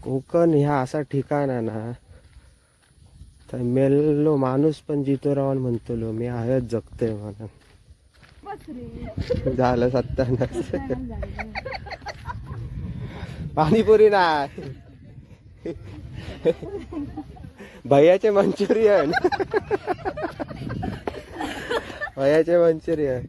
कोकण ह्या असा ठिकाण आहे ना, तर मेलो माणूस पण जितो राहून म्हणतलो मी हयत जगतोय म्हणून. झालं 97. पाणीपुरी नाही, भैयाचे मंचुरियन. भैयाचे मंचुरियन.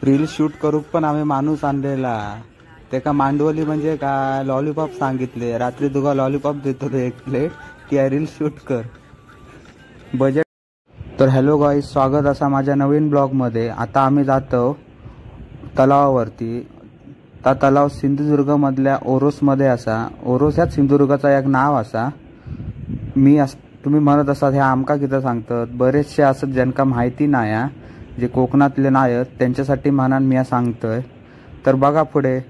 रील शूट करूक पण आम्ही माणूस आणलेला. त्याका मांडवली म्हणजे काय लॉलीपॉप सांगितले. रात्री तुका लॉलीपॉप देतो ते 1 प्लेट की रील शूट कर. बजेट. तर हॅलो गाईज, स्वागत असा माझ्या नवीन ब्लॉगमध्ये. आता आम्ही जातो तलावावरती. त्या तलाव सिंधुदुर्गमधल्या ओरोसमध्ये असा. ओरोस ह्याच सिंधुदुर्गाचा एक नाव असा. तुम्ही म्हणत असाल ह्या आमका किती सांगतात. बरेचसे असत ज्यांका माहिती नाही, जे कोकणातले नाहीत त्यांच्यासाठी म्हणान मी सांगतोय. तर बघा पुढे.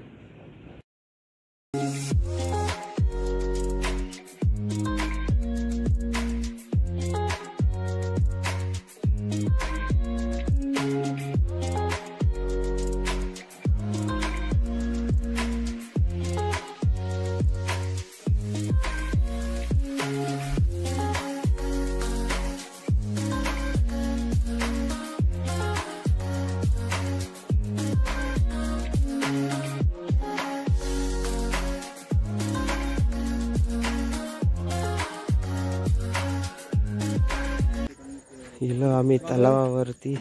इलो आम्ही तलावावरती.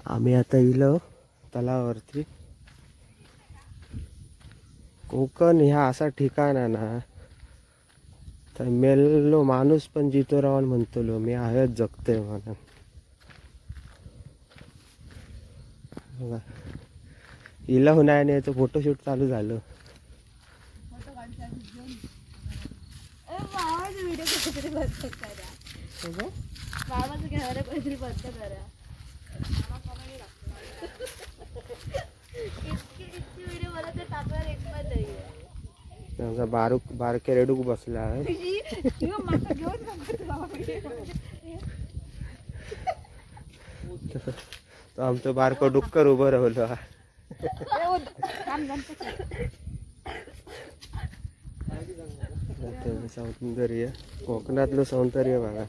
आम्ही आता इलो तलावावरती. कोकण ह्या असा ठिकाण आहे ना, तर मेलो माणूस पण जितो राहून म्हणतलो मी हयत जगतोय म्हणून. इला हुनायाने याचं फोटोशूट चालू झालं. बारके रेडूक बसला आहे. तो आमचं बारको डुक्कर उभं राहिलो. सौंदर्य, कोकणातलं सौंदर्य बघा.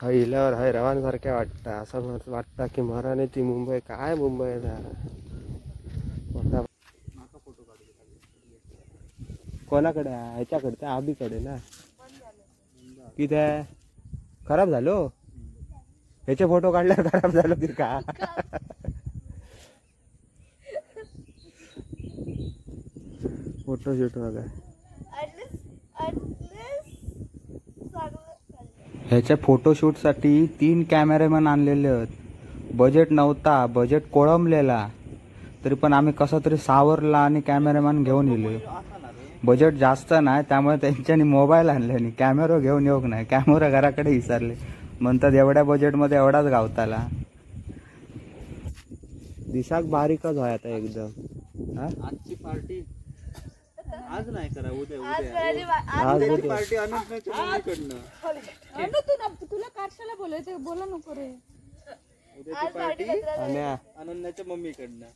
हा इल्यावर हाय रवांसारख्या वाटतं. असं वाटतं की मराने ती मुंबई काय मुंबई कोणाकडे आहे? ह्याच्याकडे, त्या आबीकडे ना. किती खराब झालो. ह्याचे फोटो काढल्यावर खराब झालो की का? फोटोशूट बघा. ह्याच्या फोटोशूटसाठी 3 कॅमेरामॅन आणलेले आहेत. बजेट नव्हता, बजेट कोळंबलेला. तरी पण आम्ही कसा तरी सावरला आणि कॅमेरामॅन घेऊन येलो. बजेट जास्त नाही त्यामुळे त्यांच्यानी मोबाईल आणले आणि कॅमेरा घेऊन येऊक नाही. कॅमेरा घराकडे विसरले. म्हणतात एवढ्या बजेटमध्ये एवढाच गावताला. दिसाक बारीकच व्हाय आता एकदम. आजची पार्टी आज नाही करा, उद्या उद्या पार्टी अनंतच्या मम्मीकडनं. तुला कारशाला बोलायचे, बोला नको रे. उद्याची पार्टी अनन्याच्या मम्मीकडनं.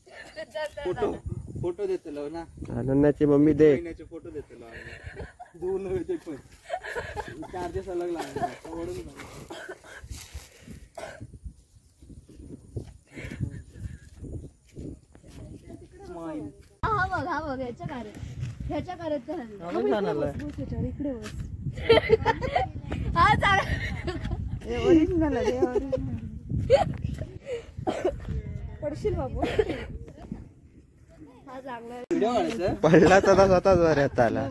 फोटो देतलो ना, अनन्याची मम्मी दे. फोटो देतलो दोन वेळचे पण चार्जेस अलग लागला. हा बघ ह्याच्या कार्याचं इकडे बस. हा ओरिजिनल आहे. पडशील बाबू. हा चांगला पडला तर स्वतःच बऱ्यात आला.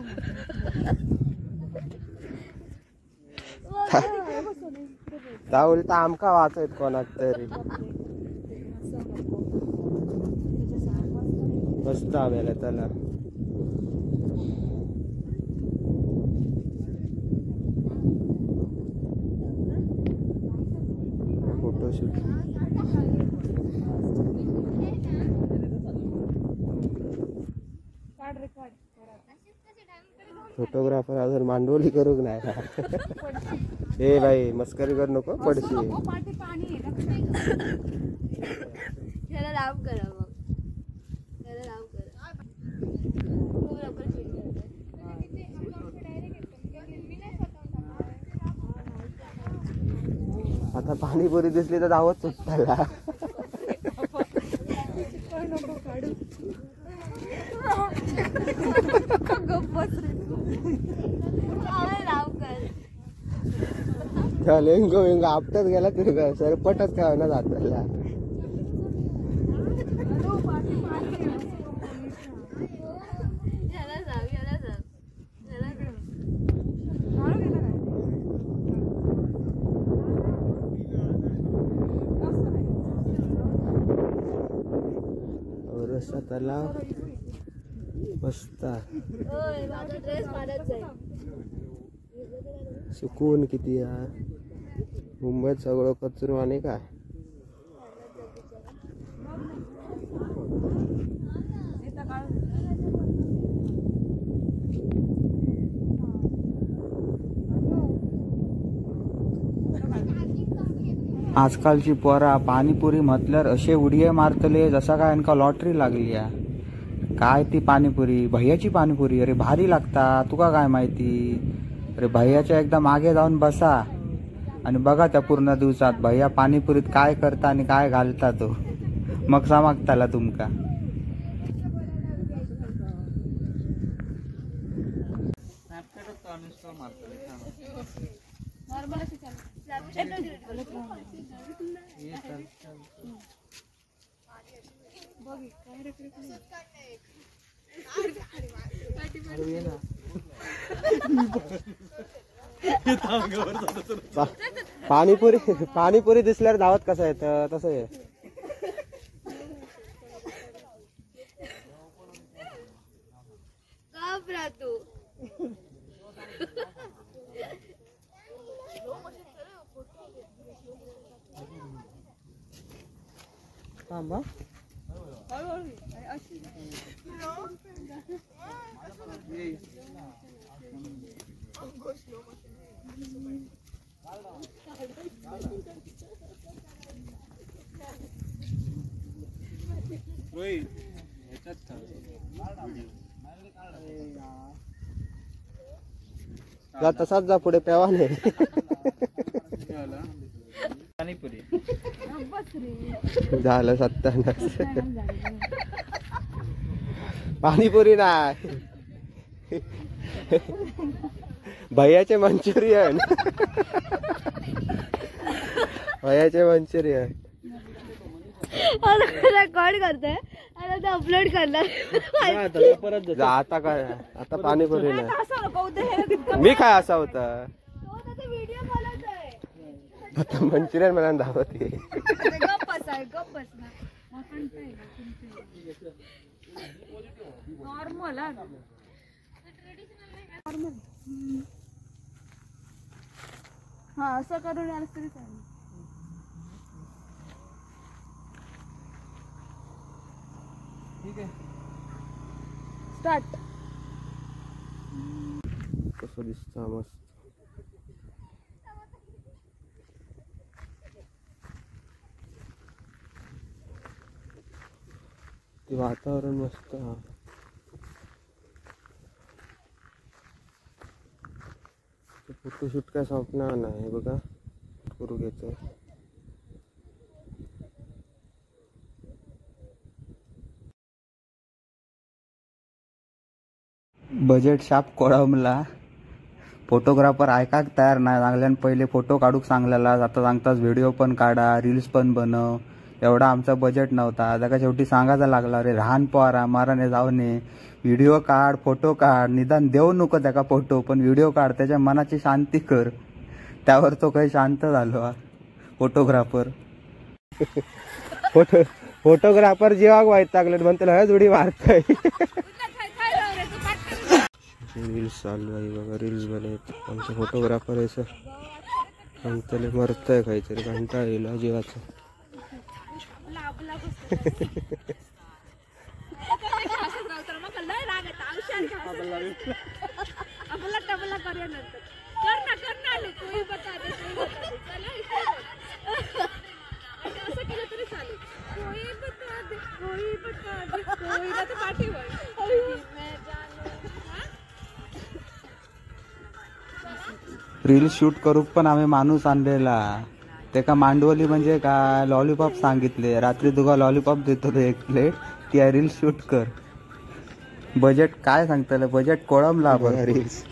त्या उलटा आमका वाचत कोणाक तरी. मस्त आम्हाला त्याला. फोटोशूट. फोटोग्राफर अजून मांडवली करूक नाही. ए बाई मस्करी करू नको पडशी. त्याला लाभ करा मग. त्याला लाभ करा. खूप लवकर shoot करते. आता पाणीपुरी दिसली तर धावत सुटताला. लेंगो वेंगो आपटत गेला तरी काय सरपटच काय ना जाताला. औरसा तलाव मस्त. सुकून किती यार. मुंबईत सगळं कचरो आणि काय. आजकालची पोरा पाणीपुरी म्हटल्यार असे उडये मारतले जसा काय यांका लॉटरी लागली आहे. काय ती पाणीपुरी, भैयाची पाणीपुरी. अरे भारी लागता, तुका काय माहिती. अरे भैयाच्या एकदा मागे जाऊन बसा आणि बघा त्या पूर्ण दिवसात भैया पाणीपुरीत काय करता आणि काय घालता तो, मग समजताला तुमका. पाणीपुरी दिसल्यावर धावत कसं येतं तसं आहे. जा तसाच जा पुढे पेवाने. झालं 97. पाणीपुरी नाही, भैयाचे मंचुरियन. भैयाचे मंचुरियन रेकॉर्ड करतोय आणि ते अपलोड करणार. आता काय आता पाणीपुरी नाही. मी काय असा होता आता मंचुरियन मला धावत. नॉर्मल हा असं करून आलं तरी चालेल. ठीक आहे. स्टार्ट. कसं दिसतं मस्त. ते वातावरण मस्त. फोटोशूट काय संपणार नाही बघा. करू घेतो. बजेट शाप कोळंबला. फोटोग्राफर ऐकाक तयार नाही. सांगल्यान पहिले फोटो काढूक सांगलेला, आता सांगताच व्हिडिओ पण काढा, रील्स पण बनव. एवढा आमचा बजेट नव्हता. त्याका शेवटी सांगायचा लागला, अरे लहान पोरा माराने जाऊने व्हिडिओ काढ, फोटो काढ, निदान देऊ नको त्याका फोटो, पण व्हिडिओ काढ, त्याच्या मनाची शांती कर. त्यावर तो काही शांत झालो फोटोग्राफर. फोटोग्राफर जेव्हा वाईट लागले म्हणते हळद उडी मारतोय. रील्स चालू आहे बघा. रील्स बनवत आमचे फोटोग्राफर आहे सर. त्याला मरतय काहीतरी कंटाळा येईल जीवाचा. रील शूट करूक पण आम्ही माणूस आणलेला. तेका मांडवली म्हणजे काय लॉलीपॉप सांगितले. रात्री तुका लॉलीपॉप देतो ते एक प्लेट, ती रील शूट कर. बजेट काय सांगतलं, बजेट कोळंबला बघ. रील्स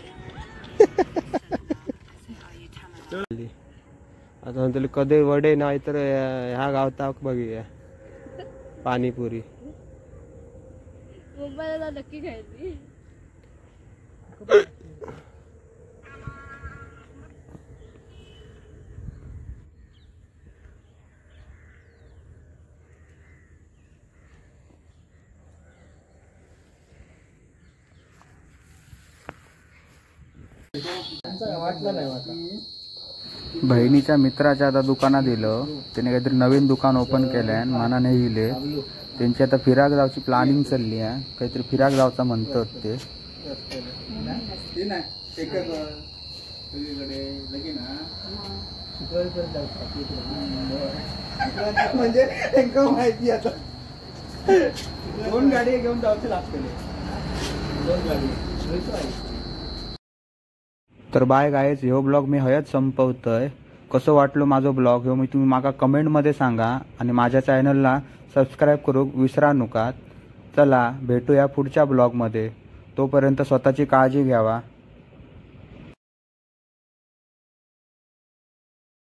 आता म्हणतले कधी वडे नाही तर ह्या गावता बघूया पाणीपुरी. मुंबईला नक्की खायची. बहिणीच्या मित्राच्या आता दुकानात दिलं. त्याने काहीतरी नवीन दुकान ओपन केलंय. मनाने येईल त्यांची आता फिराक जावची प्लॅनिंग चालली आहे. काहीतरी फिराक जावचा म्हणतात ते. म्हणजे माहिती आता 2 गाडी घेऊन जावचे लागते. 2 गाडी. तर बाय गायज, ह्यो ब्लॉग मी हयच संपवतोय. कसं वाटलो माझो ब्लॉग ह्यो मी तुम्ही माका कमेंटमध्ये सांगा आणि माझ्या चॅनलला सबस्क्राईब करूक विसरा नका. चला भेटूया पुढच्या ब्लॉगमध्ये. तोपर्यंत स्वतःची काळजी घ्यावा.